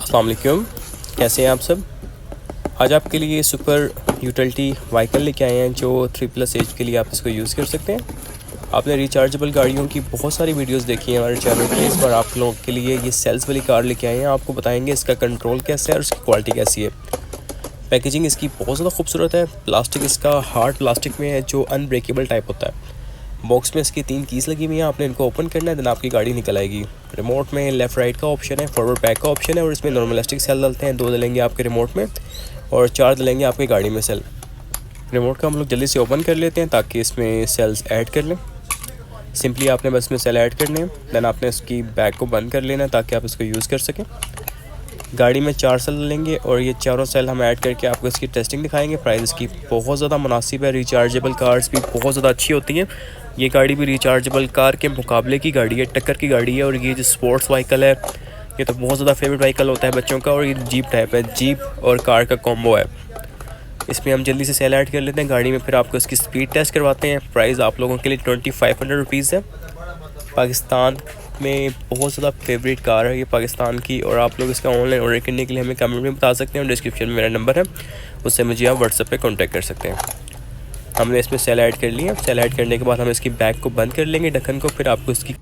अस्सलाम वालेकुम, कैसे हैं आप सब। आज आपके लिए सुपर यूटिलिटी व्हीकल लेके आए हैं जो 3+ एज के लिए आप इसको यूज़ कर सकते हैं। आपने रिचार्जेबल गाड़ियों की बहुत सारी वीडियोस देखी हैं हमारे चैनल पे। इस बार आप लोगों के लिए ये सेल्स वाली कार लेके आए हैं। आपको बताएंगे इसका कंट्रोल कैसे है और इसकी क्वालिटी कैसी है। पैकेजिंग इसकी बहुत ज़्यादा खूबसूरत है। प्लास्टिक इसका हार्ड प्लास्टिक में है जो अनब्रेकेबल टाइप होता है। बॉक्स में इसकी 3 कीज़ लगी हुई हैं। आपने इनको ओपन करना है, देन आपकी गाड़ी निकल आएगी। रिमोट में लेफ़्ट राइट का ऑप्शन है, फॉरवर्ड बैक का ऑप्शन है और इसमें नॉर्मल इलास्टिक सेल डलते हैं। 2 डलेंगे आपके रिमोट में और 4 डलेंगे आपकी गाड़ी में सेल। रिमोट का हम लोग जल्दी से ओपन कर लेते हैं ताकि इसमें सेल्स ऐड कर लें। सिंपली आपने बस में सेल ऐड करने हैं, देन आपने इसकी बैग को बंद कर लेना है ताकि आप इसको यूज़ कर सकें। गाड़ी में 4 सेल लेंगे और ये चारों सेल हम ऐड करके आपको इसकी टेस्टिंग दिखाएंगे। प्राइस इसकी बहुत ज़्यादा मुनासिब है। रिचार्जेबल कार्स भी बहुत ज़्यादा अच्छी होती हैं। ये गाड़ी भी रिचार्जेबल कार के मुकाबले की गाड़ी है, टक्कर की गाड़ी है। और ये जो स्पोर्ट्स व्हीकल है ये तो बहुत ज़्यादा फेवरेट व्हीकल होता है बच्चों का। और ये जीप टाइप है, जीप और कार का कॉम्बो है। इसमें हम जल्दी से सेल ऐड कर लेते हैं गाड़ी में, फिर आपको इसकी स्पीड टेस्ट करवाते हैं। प्राइस आप लोगों के लिए 2500 रुपीज़ है। पाकिस्तान में बहुत ज़्यादा फेवरेट कार है ये पाकिस्तान की। और आप लोग इसका ऑनलाइन ऑर्डर करने के लिए हमें कमेंट में बता सकते हैं और डिस्क्रिप्शन में मेरा नंबर है, उससे मुझे आप व्हाट्सएप पे कांटेक्ट कर सकते हैं। हमने इसमें सेल ऐड कर लिया। सेल ऐड करने के बाद हम इसकी बैग को बंद कर लेंगे, ढक्कन को। फिर आपको इसकी